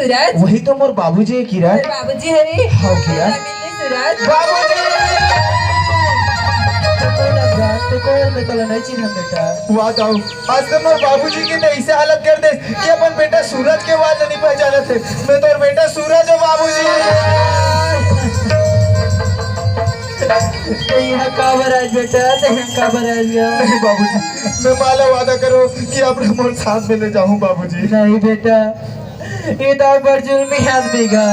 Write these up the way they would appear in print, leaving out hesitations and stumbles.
सूरज वही तो मोर बाबूजी है किरण। बाबूजी है रे। हाँ किरण। सूरज बाबूजी मैं तो नहीं चिन्ह बेटा। हुआ जाओ आज तो मोर बाबूजी की ऐसे हालत कर दे कि अपन बेटा सूरज के बाद नहीं पहचाने थे। मैं तो बेटा सूरज हूँ बाबूजी। यहाँ काबर आज बेटा यहाँ काबर आज गया। नहीं बाबूजी मैं माला वादा करो कि अपने मोर साथ में ले जाऊँ बाबूजी। नहीं बेटा ये तो बड़ जुल्मी आदमी का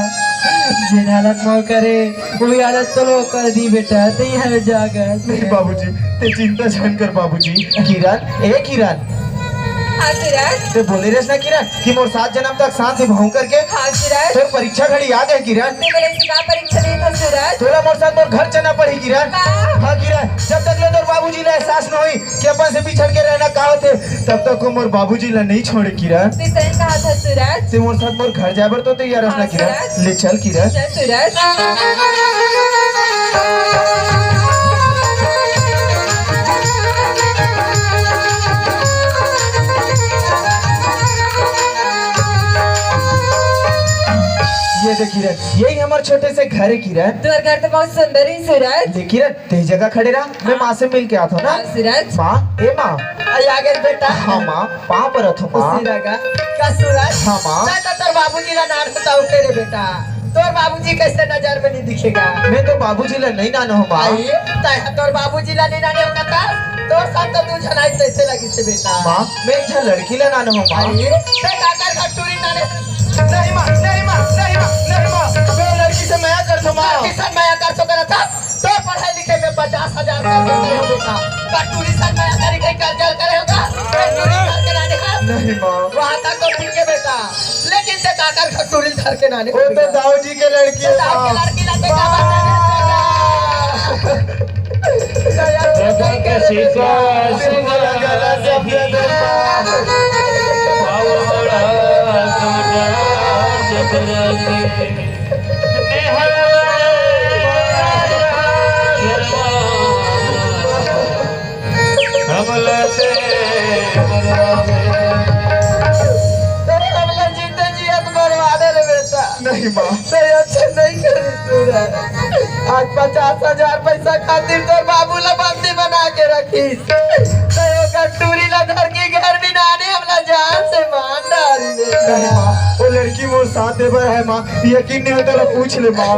जिन हालत मोह करे वही हालत तो लोग कर दी बेटा तो यहाँ जाकर। नहीं बाबूजी ते चिंता छन कर बाबूजी। किरण ए किरण हाँ सूरज ते बोले रहे ना किरण कि मोर 7 जन्म तक साथ निभाऊं करके। हाँ सूरज तो परीक्षा घड़ी आ गए किरण। तू मेरे से क्या परीक्षा दी था सूरज। थोड़ा मोर साथ मोर घर चलना पड़ी किरण। हाँ किरण जब तक ले तोर बाबूजी ले एहसास न हुई कि अपन से बिछड़ के रहना का होते तब तक को मोर बाबूजी ला नहीं छोड़े किरण। तू सही कहा था सूरज। ते मोर साथ मोर घर जाबर तो तैयार हाँ, ना किरण। सूरज। ले चल किरण। चल सूरज। ये देख किरण यही हमारे छोटे से घर है किरण। तुम्हारा घर तो बहुत सुंदर है सूरज। देख किरण ते जगह खड़े रहा मैं माँ से मिल के आता हूँ ना। हाँ सूरज माँ ए माँ। आ गए बेटा। हाँ माँ पाँव पर रखो माँ। खुशी लगा का सूरज। हाँ माँ। मैं तो तेरे बाबूजी ला नाम बताऊं तेरे बेटा तोर बाबूजी कैसे नजर में नहीं दिखेगा। मैं तो बाबूजी ला नहीं नाना हूँ माँ। आई तोर बाबूजी ला नहीं नाने होगा था तोर साथ तो तू जनाई कैसे लगी से बेटा। माँ मैं एक लड़की ला नाना हूँ माँ। आई ते काकर का टूरी नाने नहीं माँ नहीं माँ नहीं माँ नहीं माँ मैं लड़की से मैं कर दो माँ। किसान मैं कर सो करा था तो पढ़ाई लिखे में 50,000 का देते हो बेटा का टूरी सन मैं कर के कर्जा करे होगा टूरी करके नाने का नहीं माँ वहां तक तो ठीक है बेटा लेकिन ते काकर का टूरी धर के नाने वो तो दाऊ जी के लड़की है माँ। लड़की लाते का जगह के शीशा सिंगला गला सफेद नहीं माँ अच्छा नहीं करे तूने आज 50,000 पैसा खातिर तो बाबू ला बंदी बना के रखीस तो का टूरी ला धर के घर भी नाने हमला जान से मार डाल दे। नहीं माँ वो लड़की वो साथ देवर है माँ यकीन नहीं होता तो पूछ ले माँ।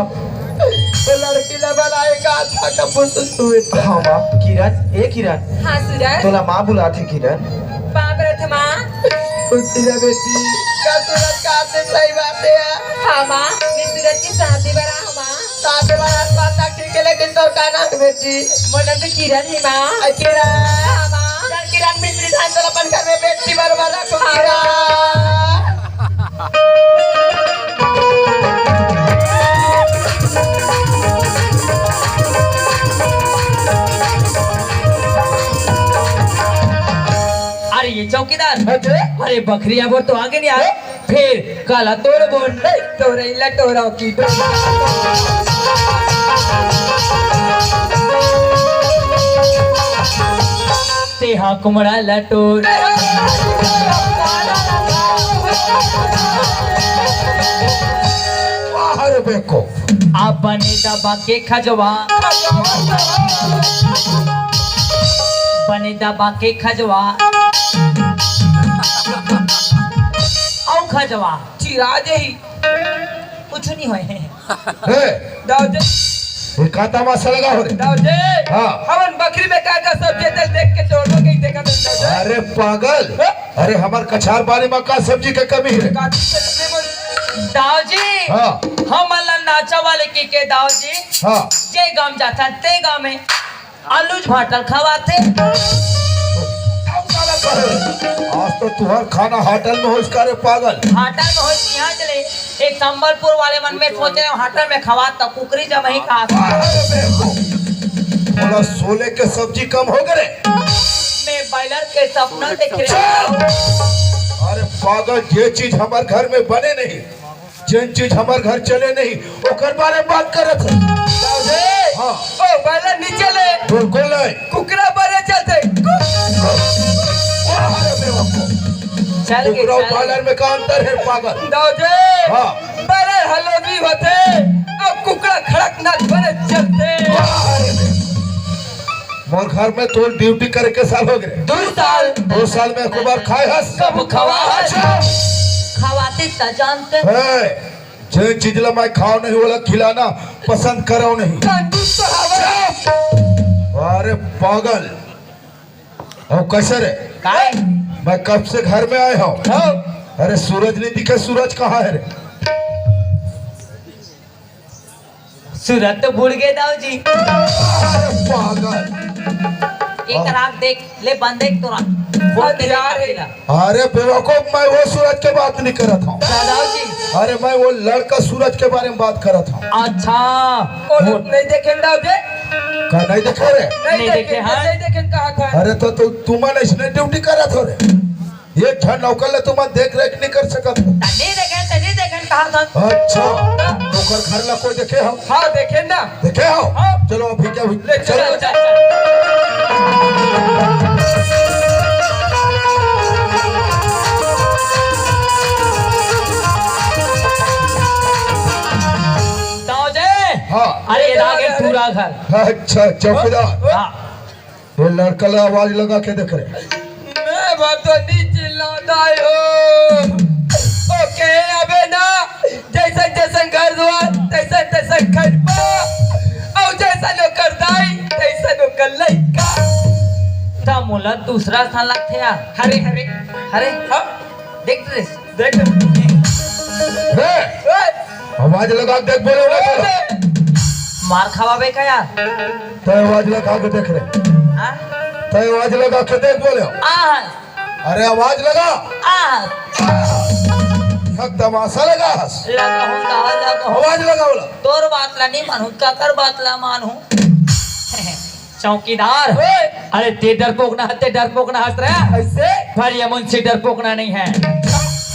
तो लड़की ला बनाए का अच्छा कपूस हुए। हाँ माँ किरण ए किरण हाँ सूरज तोला माँ बुलाते किरण। पाँव पर रथ माँ। खुशी ला बेटी का सूरज का से सही बात है। हाँ माँ मैं सूरज की शादी बना हूँ माँ। साथ बात बात तक ठीक है लेकिन तो का ना बेटी मोर नाम तो किरण है माँ। अकेला हाँ माँ चल किरण मिस्त्री धान तो अपन घर में बेटी बरबर रखो किरण। अरे ये चौकीदार अरे बकरिया बोल तो आगे नहीं आए फिर काला तोड़ बोल तोरे इला तोरा की ते हाँ कुमड़ा लटोर अरे बेको अपने दबा के खजवा बने दबा के खजवा औ खजवा चिरा जही कुछ नहीं होए दाऊ जी ये का तमाशा लगा हो रे। दाऊ जी हाँ। हमन बकरी में का सब्जी तेल देख के छोड़ दो कहीं देखा तो दाऊ जी अरे पागल अरे हमार कछार बारी में का सब्जी का कमी है। काटी से दाऊ जी हाँ हम अल्लाह नाचा वाले के दाऊ जी हाँ जे गांव जाता ते गांव में आलूज भाटल खवाते। आज तो तुम्हार खाना होटल में हो इसका रे पागल। होटल में हो यहाँ चले एक संबलपुर वाले मन में सोच रहे होटल में खवा तो कुकरी जब वही खा बोला सोले के सब्जी कम हो गए। मैं बॉयलर के सपना देख रहे अरे पागल ये चीज हमारे घर में बने नहीं जिन चीज हमारे घर चले नहीं ओकर बारे में बात करत है। हाँ ओ पहले नीचे ले बिल्कुल नहीं कुकरा बड़े चलते चल गए, कुकरा और चल गए। बॉयलर में का अंतर है पागल? दाऊजे हाँ। बड़े हलवी होते अब कुकड़ा खड़कनाथ बने चलते। मोर घर में तो ड्यूटी करे के साल हो गए। 2 साल 2 साल में एक बार खाए हस कब खवा हस? अच्छा। खवाते त जानते है जे चीज ला मैं खाओ नहीं वाला खिलाना पसंद करो नहीं। कंजूस तो हवा। अरे पागल और कैसे रे? काय मैं कब से घर में आया हूँ। अरे सूरज नहीं दिखे, सूरज कहाँ है रे? सूरत तो भूल गए दाऊजी। अरे पागल। एक रात देख ले बंद देख तुरंत वो तेरे यार है। काफिला। अरे बेवकूफ, मैं वो सूरज के बात नहीं करत हूँ। दाऊजी अरे मैं वो लड़का सूरज के बारे में बात करत हूँ। अच्छा और नहीं देखे दाऊजे? का नहीं देखे रे? नहीं देखे, हाँ। नहीं देखे कहा था। अरे तो तुम इसने ड्यूटी करत हो रे। ये ठंड नौकर ले तुम देख रेख नहीं कर सकत हो। तनी देखे कहा था। अच्छा ओकर घर ला कोई देखे हो? हाँ देखे ना। देखे हो? हाँ। चलो अभी क्या हुई? ले चलो, चलो चलो। दाऊजी हाँ। अरे ये आ गया पूरा घर। अच्छा चौकीदार, हाँ ये लड़का ला आवाज लगा के देख रहे। मैं बातों नहीं चिल्लाता हो। ओके अबे ना जैसा जैसा घर द्वार तैसा तैसा खटपा और जैसा नौकर दाई तैसा नौकर लइका। ता मुला दूसरा स्थान लगते यार। हरे हरे अरे हाँ देख रे देख रे आवाज लगा के देख, बोलो ना चलो। मार खावाबे का यार। तो आवाज लगा के देख रहे। हाँ? तो आवाज लगा के देख, बोले। अरे आवाज लगा। हक तमाशा लगा हस। लगा आवाज लगा बोला। तोर बात ला नहीं मानू काकर बात ला मानू। चौकीदार अरे ते डरपोक ना हंस रहा। ऐसे पर ये मुंशी डरपोक ना नहीं है।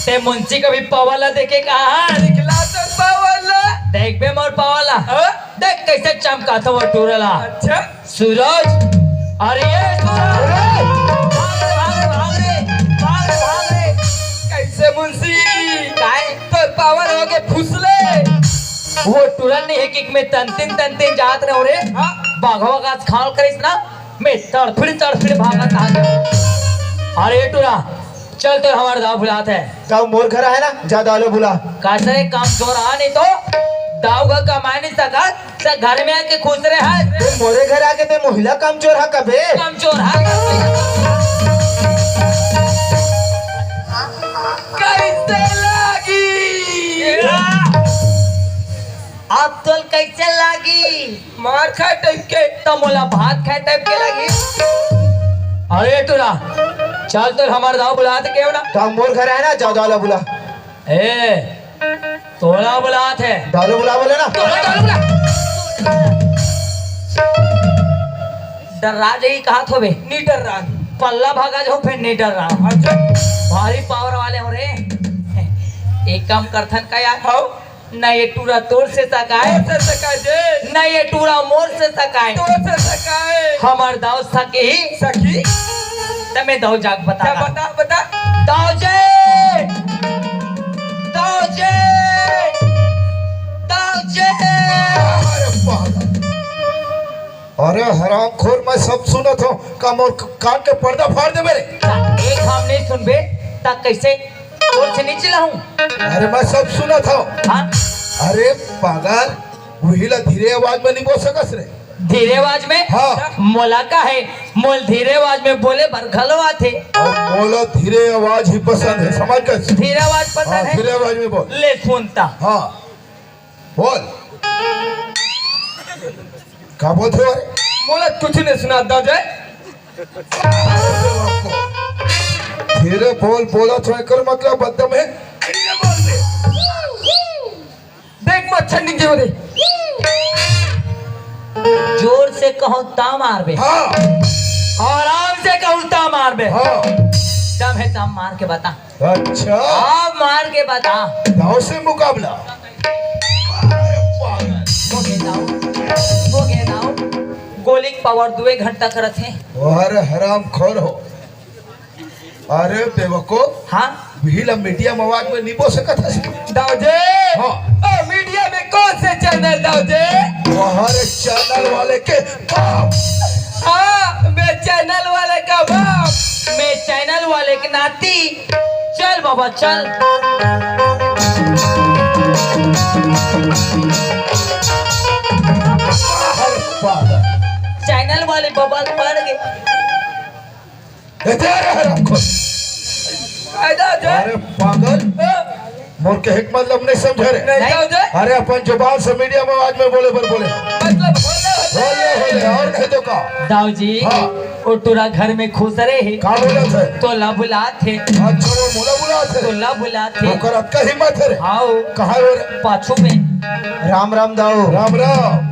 ते मुंशी कभी पवाला देखे कहा? निकला तो पावला। देख बे मोर पवाला। हाँ? देख कैसे चमका था वो टूरला। अच्छा सूरज अरे ये सूरज भाग रे। कैसे मुंशी काय तो पावर हो के फुसले। वो टूरल नहीं है कि मैं तंतिन जात रहे हो रे। हाँ बाघवा का खाल करिस ना मैं तड़फिड़ भागत आ गया। अरे टूरा चल तो हमारे दाव बुलाते है। जाओ मोर घर है ना, ज्यादा आलो बुला। कैसे काम चोर आ नहीं तो दाव का कमा नहीं सका सब घर में आके खुश रहे हैं। तुम मोरे घर आके ते महिला कमजोर है कबे? काम चोर है कैसे लगी? अब तो कैसे लगी? मार खा टाइप के। तमोला भात खाए टाइप के लगी। अरे टूरा चल तो हमारे दाव बुलाते क्यों ना? जाओ मोर घर है ना, ज्यादा आलो बुला। ए तोला बुलाते है। डालो बुला बोले ना। डर्रा जी कहा थो बे नहीं डर रहा। पल्ला भागा जो फिर नहीं डर रहा। अच्छा भारी पावर वाले हो रे। एक काम करथन का यार हाँ न ये टूरा तोड़ से सकाए तो से सका जे न ये टूरा मोर से सकाए। तो से सकाए। हमार दाव सके ही सखी तमे दाव जाग क्या बता बता बता। दाव जे अरे पागल। अरे हराम खोर, मैं सब सुनत हूँ। काम और कान के पर्दा फाड़ दे मेरे। एक हम नहीं सुनबे तक कैसे तोड़ से नीचे लाऊं? अरे मैं सब सुनत हूँ। हाँ अरे पागल, वही ला धीरे आवाज में नहीं बोल सकस रे। धीरे आवाज में हाँ। मोला का है मोल धीरे आवाज में बोले बरखलो आते। और बोलो धीरे आवाज ही पसंद है, समझ गए? धीरे आवाज हाँ, पसंद धीरे है आवाज में बोल। ले सुनता। हाँ बोल। क्या बोलते हो? अरे मोला कुछ नहीं सुना दादा। धीरे बोल, बोला तो कर मतलब बदम है। देख मच्छर निकले रे। जोर से कहो ता मार बे। हाँ आराम से कहूँ ता मार बे। हाँ। दम है दम मार के बता। अच्छा आप मार के बता। दाव से मुकाबला। हो गए दाव गोली पावर 2 घंटा करत है। अरे हराम खोर हो। अरे बेवकूफ, हाँ भीला मीडिया मवाद में नहीं बोल सकत है दाऊजे हाँ ओ मीडिया में कौन से चैनल दाऊजे? हमारे चैनल वाले के बाप हाँ मैं चैनल वाले का बाप। मैं चैनल वाले के नाती। चल बाबा चल। अरे पागल चैनल वाले बाबा पड़ गए। अरे पागल मोर के हिक मतलब नहीं समझ रहे नहीं दाऊजे अरे अपन जुबान से मीडिया में आज में बोले पर बोले मतलब बोले और नहीं तो का दाऊ जी हाँ। वो टूरा घर में खुश रहे का बोला थे तो ला बुला थे अच्छा वो मोला बुला थे तो ला बुला थे ओकर अब का हिम्मत है रे आओ कहाँ है वो रे? पाछू में। राम राम दाऊ राम राम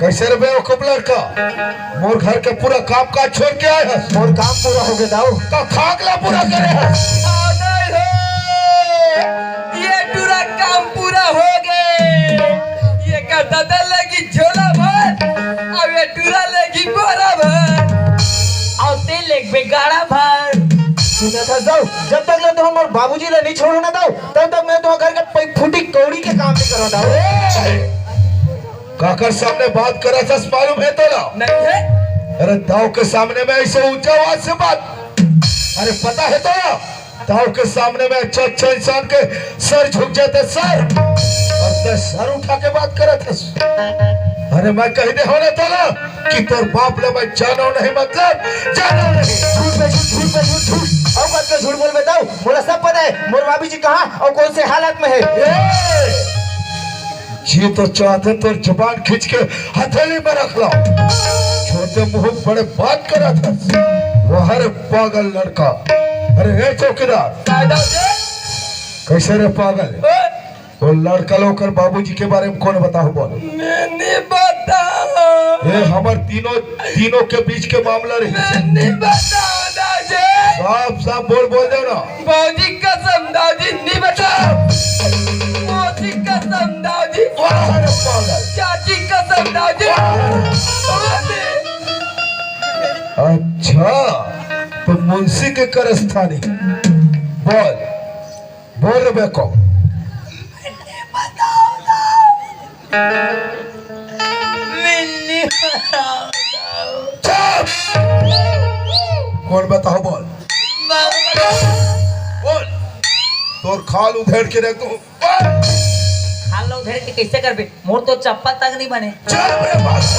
कैसे रे बेवकूफ लड़का मोर घर के पूरा काम काज छोड़ के आए हस मोर काम पूरा हो गया दाऊ का खाकला पूरा करे हस ये पूरा काम पूरा हो गए। ये का दादा लगी झोला भर अब ये टूरा लगी बोरा भर और तेल लेग पे गाड़ा भर। सुना था दाऊ जब तक ले तो हम और बाबूजी ले नहीं छोड़ो ना दाऊ तब तक मैं तो घर के फूटी कौड़ी के काम नहीं करो दाऊ काकर सामने बात करा था मालूम है तो ना नहीं है। अरे दाऊ के सामने में ऐसे ऊंचा आवाज से बात अरे पता है तो ना दाऊ के सामने में अच्छा अच्छा इंसान के सर झुक जाते सर और ते सर उठा के बात करे थे अरे मैं कह दे होने तो ना कि तोर बाप ले मैं जानो नहीं मतलब जानो नहीं झूठ पे झूठ और बात पे झूठ बोल बताओ बोला सब पता है मोर बाबी जी कहाँ और कौन से हालत में है ये तो चाहते तो जुबान खींच के हथेली में रख लो छोटे मुंह बड़े बात करा था वो हर पागल लड़का अरे हे चौकीदार कैसे रे पागल वो लड़का लोकर बाबूजी के बारे में कौन बताओ बोलो मैंने बताओ ये हमार तीनों के बीच के मामला रही मैंने बताओ दाऊजे साफ साफ बोल दो ना बाबूजी कसम दाऊजी नहीं बताओ बाबूजी कसम दाऊजी अरे पागल चाची कसम दाऊजी अच्छा तो मुंशी के करस्थानी बोल रे बेको मैंने बताओ चुप! कौन बताओ बोल बोल तोर खाल उधेड़ के रख दो हाल लोग घेर के कैसे करबे मोर तो चप्पल तक नहीं बने। चल मेरे पास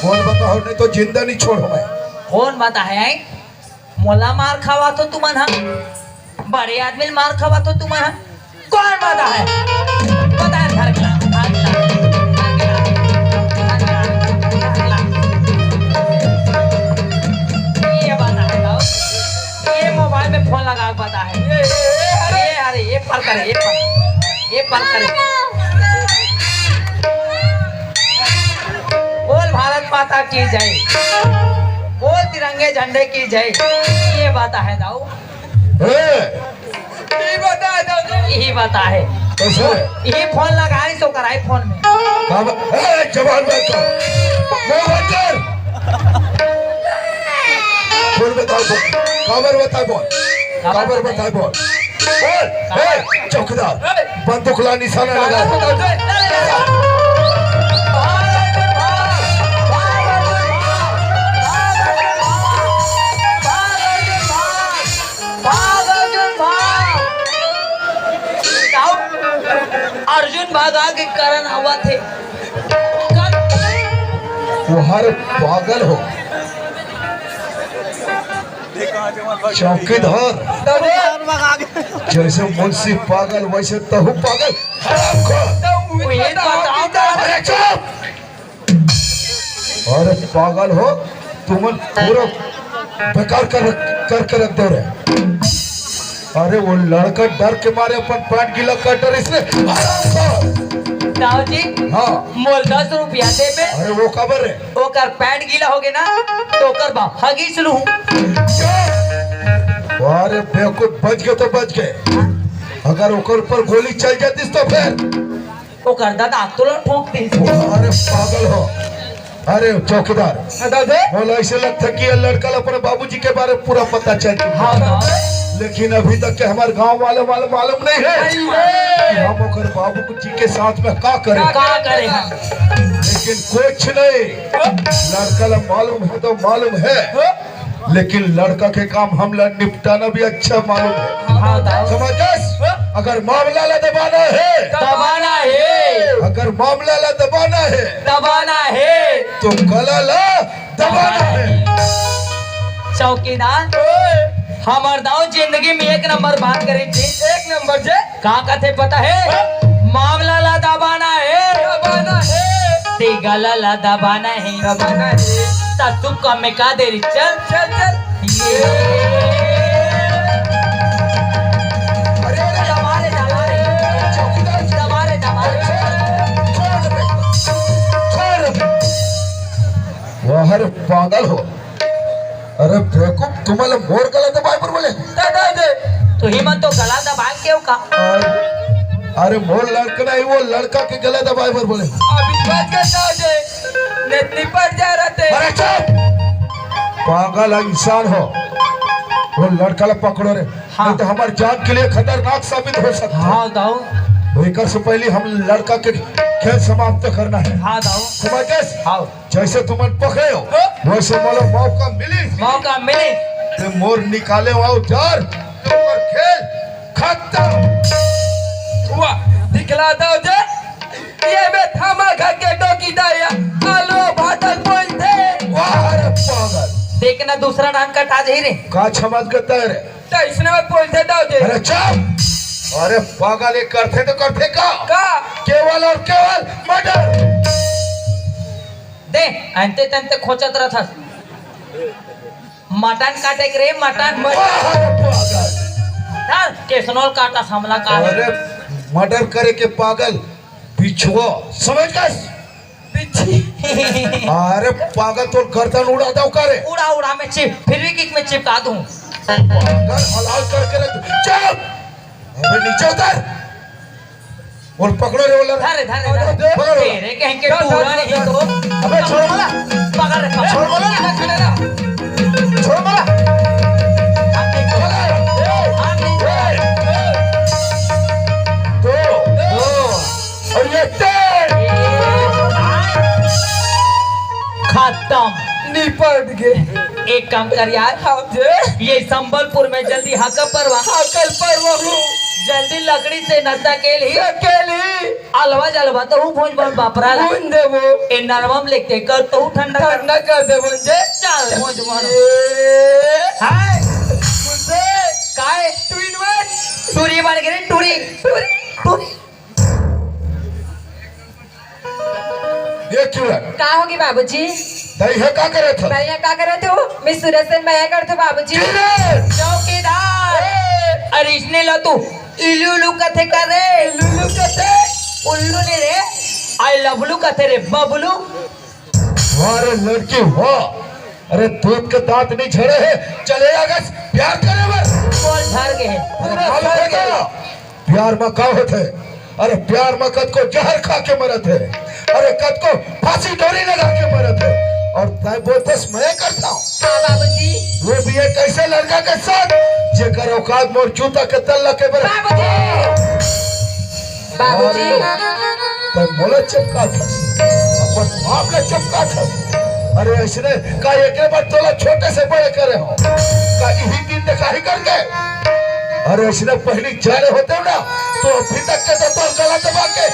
कौन बताओ नहीं तो जिंदा नहीं छोड़ो मैं कौन बात है मोला मार खावा तो तुमन हा बड़े आदमी मार खावा तो तुमन हा कौन बात है बता घर के ये बात है दाऊ ये मोबाइल में फोन लगा के बता है अरे ये पर करे ये पर करे बोल भारत माता की जय बोल तिरंगे झंडे की जय ये बात है दाऊ यही बात है कैसे यही फोन लगाई तो कराई फोन में जवान बात कर बोल बताओ खबर बताओ बोल खबर बताओ बोल बोल चौकीदार बंदूक ला निशाना लगा अर्जुन भागा के कारण हुआ थे वो हर पागल हो चौकीदार जैसे मुंशी पागल वैसे तहु पागल अरे चुप अरे पागल हो तुम पूरा बेकार कर रख दो रहे अरे वो लड़का डर के मारे अपन पैंट गीला कर इसने दाऊ जी हाँ मोल 10 रुपया दे बे अरे वो खबर है ओकर पैंट गीला हो गए ना तो ओकर बा हगीस लू अरे बेवकूफ बच गए तो बच गए अगर ओकर ऊपर गोली चल जाती तो फिर ओकर दादा तो ठोक दे अरे पागल हो अरे चौकीदार दादे बोला ऐसे लगता कि ये लड़का अपने बाबूजी के बारे में पूरा पता चल चुका हाँ है। दाऊ लेकिन अभी तक के हमारे गांव वाले मालूम नहीं है कि हम ओकर बाबू जी के साथ में का करें। का करे हम लेकिन कुछ नहीं, लड़का ला मालूम है तो मालूम है, लेकिन लड़का के काम हम ला निपटाना भी अच्छा मालूम है। हाँ दाऊ समझस? अगर मामला ला दबाना है, दबाना है अगर मामला ला दबाना है दबाना है तो गला ला दबाना है। चौकीदार हमार दाऊ जिंदगी में एक नंबर बात करे थे। एक नंबर जे का कहते पता है? मामला ला दबाना है दबाना है ते गला ला दबाना है। दबाना है तू कम में का देरी चल चल चल अरे अरे दबा रे चौकीदार जी, दबा रे छोड़ दे। वाह रे पागल हो। अरे बेवकूफ, तुम्हारे मोर गला दबाए पर बोले। दादे तो हिमन तो गला दबा क्यों का? अरे मोर लड़का नहीं, वो लड़का के गला दबाए पर बोले। अभी बात करता हो जे नेतनी पड़ जा रहे थे। अरे चुप, पागल इंसान हो। वो लड़का ला पकड़ो रे, हाँ। नहीं तो हमारी जान के लिए खतरनाक साबित हो सकता है। हाँ दाऊ लेकर से पहले हम लड़का के खेल समाप्त करना है। हाँ दाऊ समझ? हाँ जैसे तुम पकड़े हो वैसे बोलो मौका मिली मौका मिले तो मोर निकाले आओ जार, तो ऊपर खेल खत्म। हुआ दिखला दो जे ये में थामा खा के डोकी दाया आलो भाटल बोलते। वाह रे पागल, देखना दूसरा डांग का टाज ही रे। का क्षमा करता है रे? तो इसने में बोलते दाओ जे अरे चुप, अरे पागल, ये करते तो करते का केवल और केवल मर्डर। दे अंते तंते खोचत रहा था। मटन काटे के रे मटन वाह रे पागल, यार केसनोल काटा हमला काट अरे मर्डर करे के पागल बिछुआ, समझ गए? अरे पागल, तो गर्दन उड़ा दो करे। उड़ा उड़ा में चिप फिर भी किक में चिपका दूं। पागल हलाल करके रख। चुप, अबे नीचे उतर और पकड़ो रे वो लड़का। धरे धरे पकड़ो। तेरे कहीं के टूरा नहीं तो अबे छोड़ मला, पकड़ रखा छोड़ मला, खड़े रहो छोड़ मला। दो और ये तीन। खत्म। निपट गए। एक काम कर यार, हाँ जे ये संबलपुर में जल्दी हक परवा कल पर वो जल्दी लकड़ी से नचा के ली अकेली अलवा जलवा तो हूँ भोज बन बापरा बूंद दे वो ए नरमम लिखते कर तो हूँ ठंडा कर। ठंडा कर दे मुझे। चल भोज बन ए, हाय मुझे काय ट्विन वन टूरी बन गई टूरी टूरी टूरी। ये क्यों है? का होगी बाबूजी? दही है, का करे था? मैं यहाँ का कर रहे थे? मैं सूरज से मैं करते बाबूजी। चौकीदार अरे इसने लो तू इलू लू कथे कर रे लुलु कते उल्लू ने रे आई लवलू कथे रे बबलू। अरे लड़की वाह, अरे दूध के दांत नहीं झड़े हैं, चले अगस प्यार करे बस। बोल धर गए मालूम है क्या? प्यार में का होते? अरे प्यार में कद को जहर खा के मरत है, अरे कद को फांसी डोरी लगा के मरत है, और तय बोलते मैं करता हूँ। हाँ बाबूजी। वो भी एक ऐसे लड़का के साथ जेकर औकात मोर जूता के तल्ला के बर। बाबूजी तो मोला चिपका था, अपन बाप ले चिपका था। अरे ऐसने का एक बार तोला छोटे से बड़े करे हो का यही दिन दिखाई करके। अरे ऐसने पहली जाने होते हो ना तो अभी तक के तो गला दबा के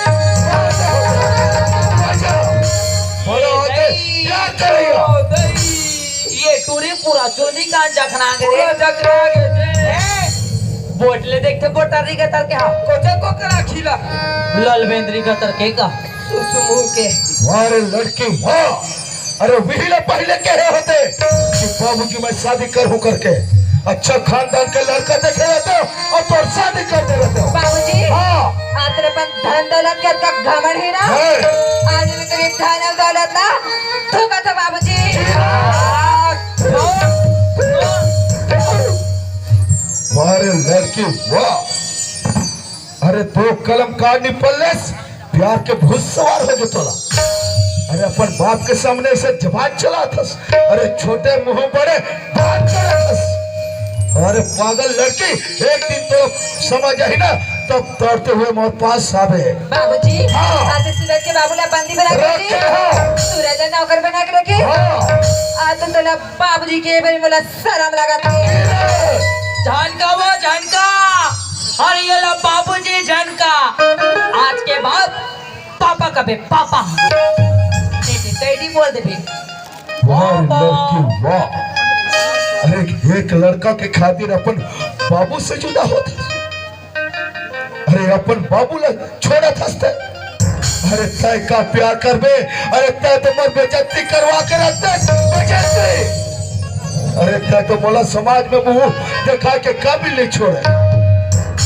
बोलो होते प्यार करेगा। ये टूरी पूरा चोरी का जखना पूरा रे जकरा गए बोटले देखते बोटारी का तर के हाँ कोठे को करा खिला ललवेंद्री का तर के का सुसुमू के वारे लड़की वाह, अरे वही पहले कहे होते कि बाबू की मैं शादी करूं करके अच्छा खानदान के लड़का देखे रहते हो और तो शादी करते रहते हो। बाबूजी हाँ आज तेरे पास धन दौलत का घमंड है ना? है। आज में तेरी धन और दौलत ना धोखा था बाबूजी। वारे लड़की वाह, अरे दो कलम काटनी पल्ले प्यार के भूत सवार हो गए तोला। अरे अपन बाप के सामने ऐसे जबान चला थस, अरे छोटे मुंह बड़े बात करा थस। अरे पागल लड़की, एक दिन तो समझ आई ना, तब दौड़ते हुए मोर पास आवे। बाबूजी हाँ। आज सूरज के बाबूला बंदी बना के रखे रखी, हो। सूरज ने नौकर बना के रखी। हाँ। आज तो तोला बाबूजी के बारे मोला शर्म लागत है। झनका वो झनका, अरे ये ला बाबूजी झनका। आज के बाद पापा कबे पापा तेरी बोल दे भी। वाह लड़की वाह, अरे एक लड़का के खातिर अपन बाबू से जुदा होते, अरे अपन बाबू ला छोड़ा थसते। अरे तय का प्यार करबे, अरे तय तो मर बेइज्जती करवा के रखते बेइज्जती। अरे तय तो मोला समाज में मुंह दिखा के काबिल नहीं छोड़े।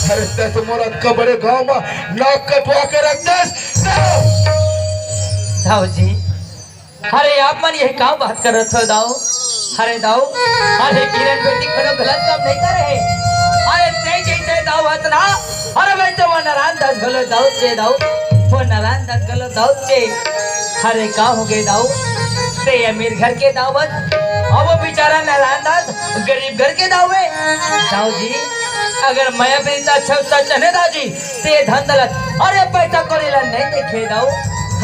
अरे तय तो मोला कबड़े गांव में नाक कटवा के रखते। दाऊ जी, अरे आप मन यही काम बात कर रहे हो दाऊ? अरे दाऊ, अरे किरण बेटी कोनो गलत काम नहीं कर रहे। अरे ते जैसे दाऊ हत ना, अरे भाई तो वो नारायण दास गलत दाऊ चे दाऊ, वो नारायण दास गलत दाऊ चे। अरे का हो गए दाऊ? ते अमीर घर के दावत, अब वो बेचारा नारायण दास गरीब घर के दावे। दाऊ जी, अगर मैं अपनी अच्छा चने दाऊ जी, ते धन दौलत अरे पैसा करेला नहीं देखे दाऊ,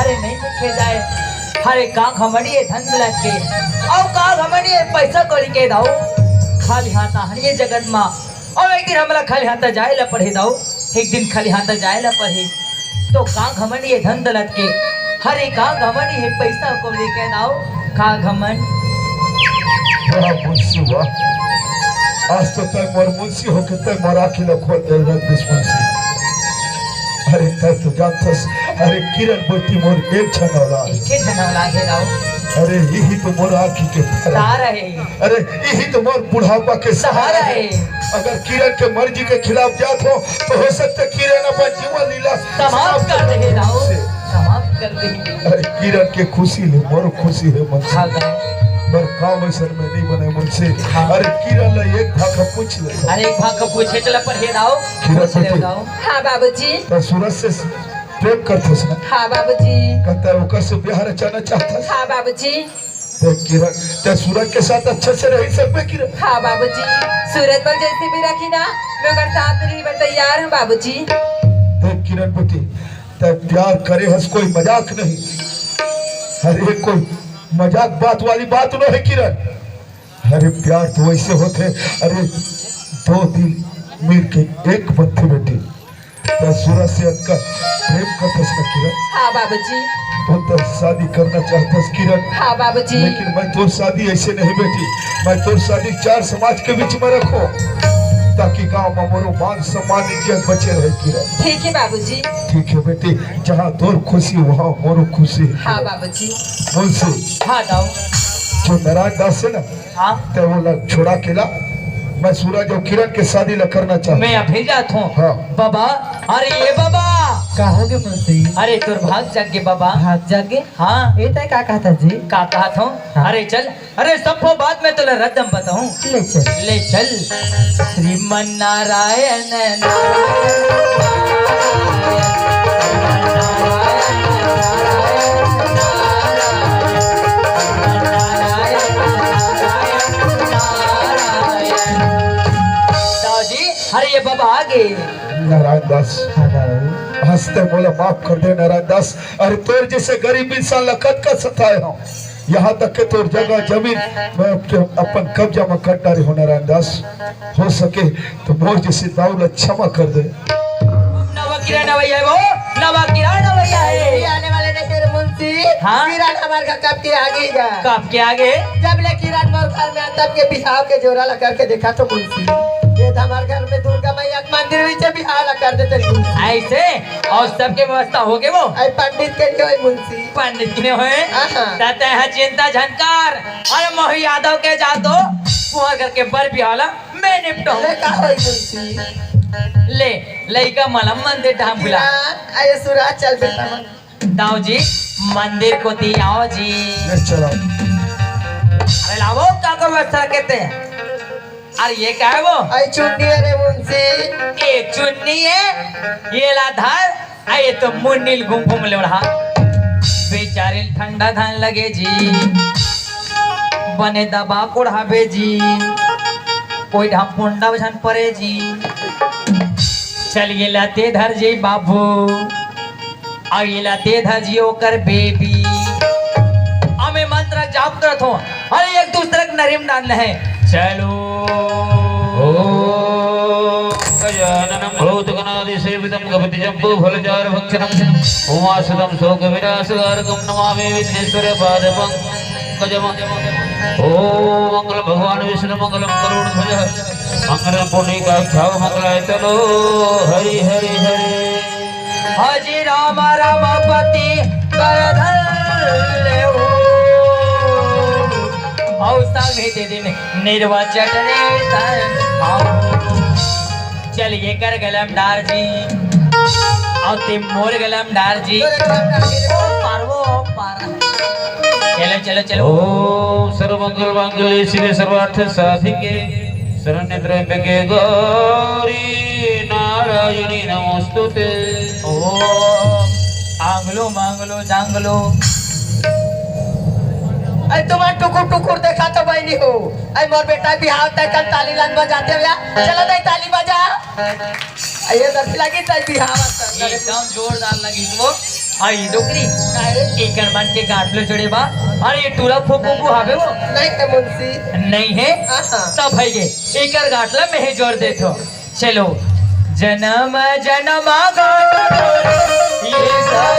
अरे नहीं देखे जाए। अरे का घमंडी है धन दौलत के, और का घमंडी है पैसा कौड़ी के दाऊ। खाली हाथा हरिये जगत माँ, और एक दिन हमारा खाली हाथा जाए ला पढ़े दाऊ, एक दिन खाली हाथा जाए ला पढ़े। तो का घमंडी है धन दौलत के, हरे का घमंडी है पैसा कौड़ी के दाऊ, का घमंड। बड़ा मुंशी वाह, आज तो तय मोर मुंशी होके तय मोरा खिला खोल दे दुश्मन से। अरे तय तो जानतस, अरे किरण बेटी मोर एक छन औलाद, इके जना लागे दाऊ अरे यही तो मोर आँखी के तारा, तारा है, अरे यही तो मोर बुढ़ापा के सहारा है। अगर किरण के मर्जी के खिलाफ जात हो तो हो सकता है किरण अपन जीवन लीला समाप्त कर दे दाऊ, से। समाप्त कर दे। अरे किरण के खुशी ले मोर खुशी है मन से, हाँ गाँव, पर काम ऐसा में नहीं बने मन से। हाँ। अरे किरण ला एक भाग पूछ ले, अरे एक भाग का पूछे चला पढ़े दाऊ, पूछ ले दाऊ। हाँ बाबूजी। तो सूरज से प्रेम करथस ना, हाँ बाबूजी। कहता है ओकर से ब्याह रचाना चाहता। हाँ बाबूजी। देख किरण, ते सूरज के साथ अच्छे से रह सकबे किरण। हाँ बाबूजी, सूरज पर जैसे भी रखी ना, मैं अगर साथ रही पर तैयार हूँ बाबूजी। देख किरण बेटी, ते प्यार करे हस कोई मजाक नहीं, अरे कोई मजाक बात वाली बात न है किरण। अरे प्यार तो वैसे होते, अरे दो दिल मिल के एक बनते बेटी। तो सूरज से अक्का प्रेम करतस ना किरण, हाँ बाबूजी। तो तो शादी करना चाहतस किरण। हाँ बाबूजी। लेकिन मैं तोर शादी ऐसे नहीं बेटी, मैं तोर शादी चार समाज के बीच में रखो, ताकि गांव में मोरो मान सम्मान इज्जत बचे रहे किरण। ठीक है बाबूजी। ठीक है बेटी, जहाँ तोर खुशी वहाँ मोरो खुशी। हाँ बाबूजी। मुंशी हाँ दाऊ, जो नारायण दास है ना, हाँ ते वो लग छोड़ा केला, मैं सूरज और किरण के शादी ला करना चाहता मैं अभी जाता हूँ। हाँ। बाबा, अरे ये बाबा कहोगे मुंशी? अरे तुर भाग जागे बाबा। भाग जागे? हाँ, ये तय का कहता जी? का कहा था? हाँ। अरे चल, अरे सब वो बात में तुला रद्दम बताऊं। ले चल। ले चल। श्रीमन नारायण अरे ये बाबा आगे। नारायण दास हाँ बाबू। हंसते बोला माफ कर दे नारायण दास, अरे तोर जैसे गरीब इंसान लकत का सताए हूँ, यहाँ तक के तोर जगह जमीन मैं अपन कब्जा में कर डाली हूँ नारायण दास। हो सके तो मोर जैसे दाऊद क्षमा कर दे। नवा किरण नवैया है वो, नवा किरण नवैया है। आने वाले नहीं तेरे मुंशी। हाँ? किरण हमारे घर कब के आगे जा? कब के आगे? जब ले किरण मोर घर में तब के बिहाव के जोरा ला करके देखा तो मुंशी, ये तो हमारे घर में दुर्गा मैया के मंदिर में से बिहाव ला कर देते मुंशी। ऐसे और सबके व्यवस्था हो गए वो आई पंडित के लिए मुंशी। पंडित किने हुए हाँ। ताते है चिंता झनकार। अरे मोही यादव के जा दो कुआं करके बर भी हाला मैं निपटो। ले का होई मुंशी? ले लइका मलम मंदिर धाम बुला। किरण आये सुरा चल बेटा मन। दाऊ जी मंदिर को दी आओ जी। ले चलो। अरे लावो क्या को व्यवस्था कहते हैं। अरे ये क्या है वो? आई चुन्नी है रे मुंशी। ये चुन्नी है, ये लाधार, ये तो मुन्नील घूम घूम ले रहा। बेचारे ठंडा धान लगे जी बने दबा कोढ़ाबे जी कोई ढाम पुंडा बझन पड़े जी चलिए लाते धर जी बाबू आगे लाते धर जी ओकर बेबी हमें मंत्र जाप करत हो अरे एक दूसरे के नरीम डालना है चलो गजाननं भूतगणादिसेवितं गपतिजम्बो फलचार भक्षणं उमासुतं शोकविनाशकारकं नमामि विघ्नेश्वरपादपङ्कजम् ॐ मंगल भगवान विष्णु मंगलम करुणध्वजः मंगलम पुण्यकाक्षाः मंगलाय तनो हरि हरि हरि हजी राम रामपति करधर औ संगे दिन निर्वाचन चलिए कर गलम डार जी और ते मोर गलम डार जी पारवो पार चलो चलो चलो ओम सर्वमंगल मांगल्ये शिवे सर्वार्थ साधिके शरण्य त्र्यंबके गौरी नारायणी नमोस्तुते ओ आंगलो मांगलो जांगलो अरे तुम्हारा टुकुर टुकुर देखा तो बहनी हो अरे मोर बेटा बिहार तक कल ताली लान बजाते हुआ चलो दे ताली बजा ये दर्शी लगी ताली बिहार एकदम जोरदार लगी वो आई डोकरी एकर मन के गाठलो जोड़े बा अरे ये टूला फूफू हावे वो नहीं है मुंशी नहीं है तब है ये एकर गाठला में ही जोड़ देथो चलो जन्म जन्म गाठो ये सब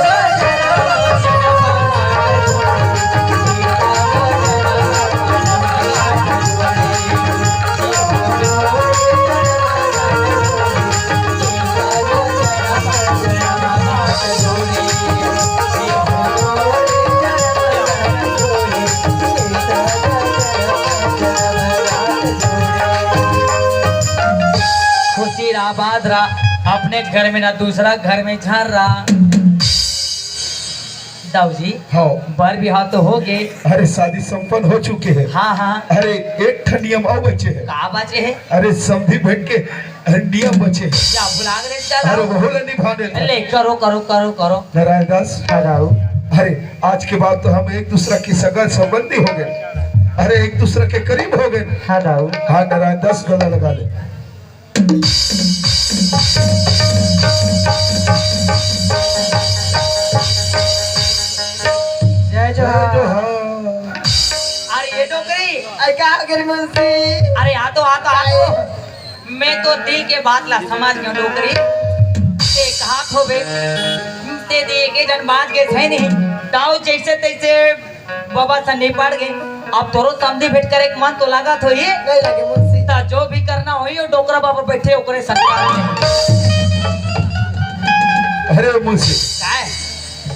आबाद रहा अपने घर में ना दूसरा घर में झार रहा दाऊ जी हाँ बर बिहार तो हो गए अरे शादी संपन्न हो चुके हैं हाँ हाँ अरे एक ठन नियम और बचे हैं कहा बचे है अरे समधी भेंट के नियम बचे हैं क्या बुला रहे अरे चलो वो निभाने थे। ले करो करो करो करो नारायण दास अरे आज के बाद तो हम एक दूसरा की सगा संबंधी हो गए अरे एक दूसरे के करीब हो गए हाँ नारायण दास गला लगा ले जय जोहार अरे ये डोकरी अरे क्या हो गया मुंशी अरे आ तो मैं तो दिल के बात ला समाज के डोकरी ते कहा हो बे ते दे के जन बात के थे नहीं दाऊ जैसे तैसे बाबा से नहीं पड़ गए अब तोरो समझी भेंट करे मन तो लगा तो ये नहीं लगे मुंशी ता जो भी करना हो यो डोकरा बाबा बैठे ओकरे सरकार में अरे मुंशी काय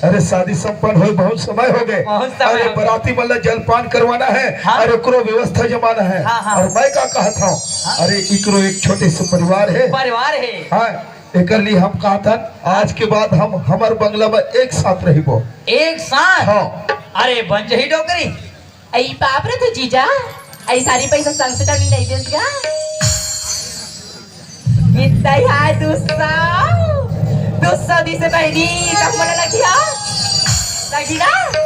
अरे शादी संपन्न हो बहुत समय हो गए बहुत समय अरे हो गए। बराती मतलब जलपान करवाना है हाँ। अरे करो व्यवस्था जमाना है हाँ, हाँ। और मैं क्या कहता हूँ अरे इकरो एक छोटे से परिवार है परिवार है हाँ एकर लिए हम कहता आज के बाद हम हमार बंगला में एक साथ रहिबो एक साथ हाँ अरे बन जही डोकरी आई बाप रे तू जीजा आई सारी पैसा संग से टाली नहीं देस का इतना यार दूसरा दी से पहली तक मला लगिया लगिया तो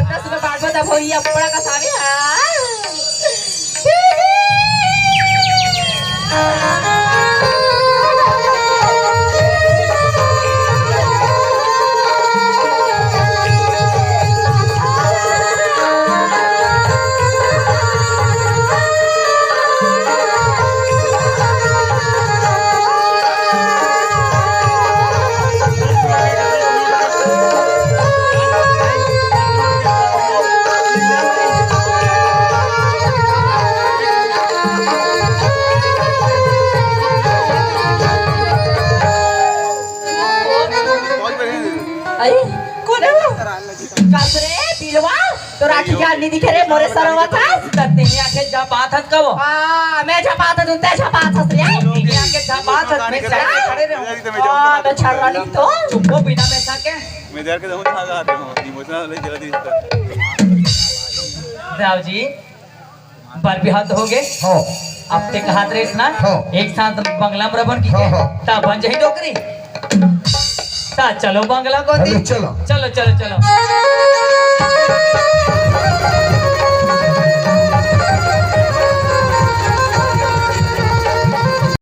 10 रुपए बाद में तब होई अपना का सावे तो राखी का नहीं दिखे रे मोरे सरवा था तत्ते आके जा बात हत कबो हां मैं छपाता तू ते छपाता से यार ये आके जा बात हत में सड़क पे खड़े रहो हां मैं छड़ रही तो चुप्पो बिना में साके मैं देर के दहूं भागा आते हूं इमोशनल ले चला दी राव जी बर बिहार तो हो गए हाँ अब ते कहात रे ना हाँ। एक साथ बंगला में रबन की हाँ, हाँ। ता बन जही डोकरी ता चलो बंगला को दी अरे चलो चलो चलो चलो